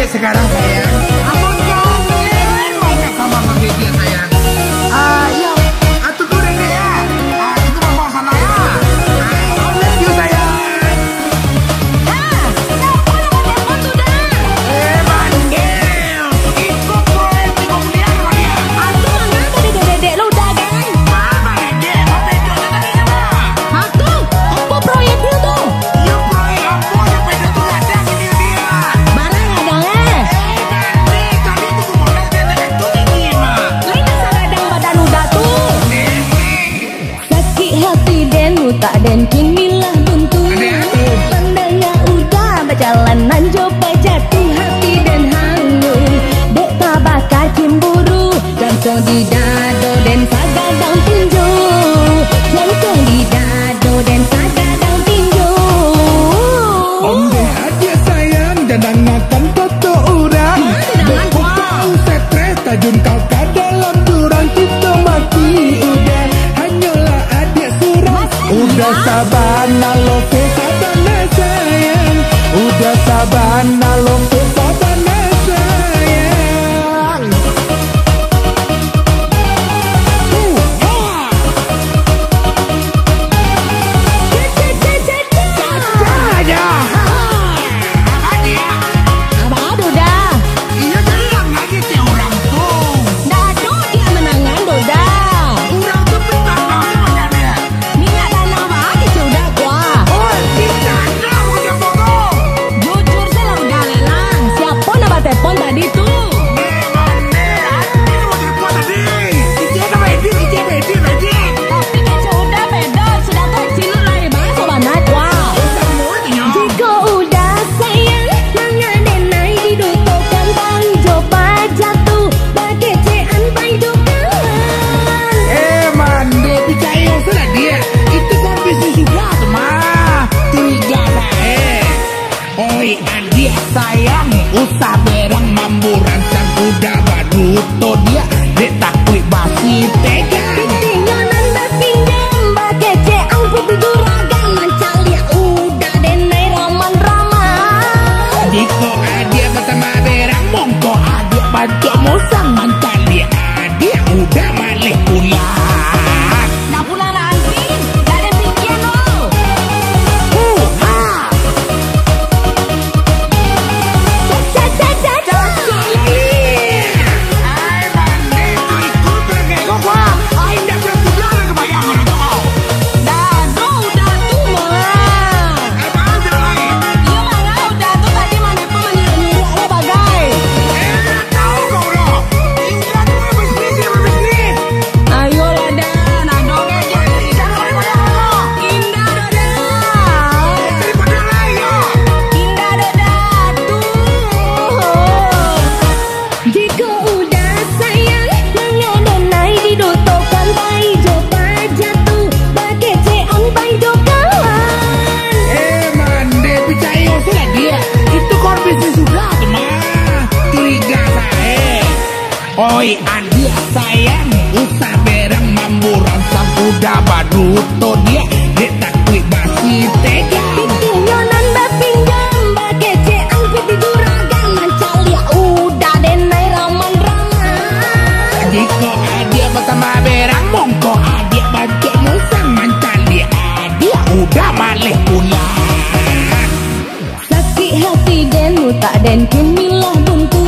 sekarang sayang. Abang kangen banget sama Bang Deddy ya sayang. Ayo, tunggu Deddy ya. Kita mau bawa sana ya. I love you sayang. Siapa nama telepon sudah? Bandel, ikut proyek 3 miliar kali ya. Aku mana tadi dedek lu udah kan? Mana Deddy? Apa itu tadi mah? Aku, apa proyeknya tuh? Iya proyek apa sampai itu tuh ada gini dia. Barang ada nggak? Bandel, tadi itu modal dedek itu gimana? Lain dasar kadang badan udah tuh. Sakit hati dan tak dan kinilah buntu. Pandangnya udah berjalanan coba jatuh hati dan hangus. Dek tak bakal cemburu. Jantung di dado dan sagadang tinju. Jantung di dado dan sagadang tinju. Om deh aja sayang dan dengarkan kata orang. Beku kau stres tajun kau ke dalam jurang kita mati udah hanyalah adik surang. Udah sabar nalo sabana sayang. Udah sabar nalo sabana sayang. Aja. Apa dia? Abang udah. Iya jalan lagi si orang tuh. Dado dia menangan udah. Orang tuh pintar banget macamnya. Minyak tanah bagi sudah kuah. Oh, pintar udah bodoh. Jujur saya udah lelang. Siapa nama telepon tadi tuh? Memang nih, ini mau telepon tadi. Ije nama Edi. Tapi kecil udah beda. Sudah kecil lari bang sobanat kuah. Jika udah sayang, nanga denai didutokan bang coba jatuh. Bagai cean bang dukan. Mande percaya sudah dia. Itu kompisi sudah tuh mah. Curiga saya. Oi adik sayang, usah berang mambu rancang kuda baduto dia. Dek takui basi tega. Tinggalan berpinjam bagai cean putih juragan. Mancalia udah denai raman-raman. Jika adik bersama berang mongko adik bantu musang mantan dia. Adik udah balik pulang. Dah pulang nanti, dah ada pikiran lo. Ay, mande, tu ikut pergi kok wah. Ay, dah berbulan kebayang orang tuh. Dado udah tuh mah. Apaan jalan lagi? Iya mangga udah tuh tadi mana pun menyuruh-nyuruh ada bagai. Tahu kau loh. Indah tuh bisnis. Ayo lah dah, nado aja. Jangan bayang lo. Indah dadah. Daripada lain yo. Indah dadah tuh. Jika udah sayang, nanga denai didutokan bayi coba jatuh. Bagai cean bayi dokawan. Mande, percaya sudah dia. Itu kor bisnis sudah tuh mah. Curiga saya. Oi adik sayang, usah berang mambu rancang kuda baduto dia. Dek takui basi tega. Tinggalan berpinjam bagai cean putih juragan. Mancalia udah denai raman-raman. Jika adik bersama berang mongko adik bantu musang mantan dia. Adik udah balik pulang. Sakit hati dan tak dan kinilah buntu.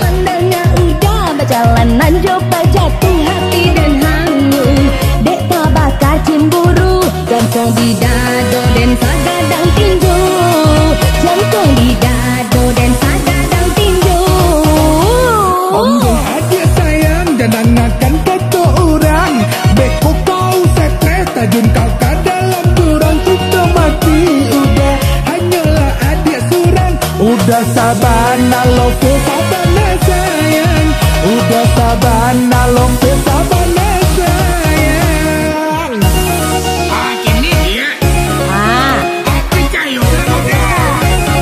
Pandangnya udah berjalanan coba jatuh hati dan hangus. Dek tak bakal cemburu. Jantung di dado dan sagadang tinju. Jantung di dado dan sagadang tinju. Om deh aja sayang dan dengarkan kata orang. Beku kau stres tajun kau ke dalam jurang kita mati udah hanyalah adik surang. Udah sabar nalo sabana sayang. Udah sabar nalo sabana sayang. Ini dia. Api kayu udah.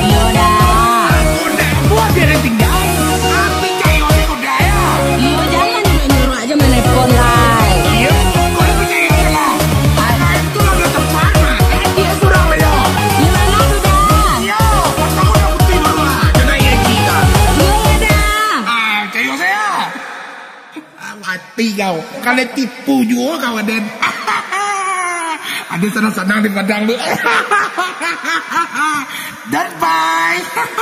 Iya dah. Udah buat dia yang tinggal. Api kayu udah ya. Iya jangan nyuruh-nyuruh aja main telepon lah. Iya, kalau percaya salah. Itu udah tepat mah. Dia surang lo. Gimana sudah? Yo, pas kamu udah putih baru lah. Jangan ya kita. mati kau. Kalian tipu juga kau Aden. Aden senang-senang di Padang lu. Dan bye.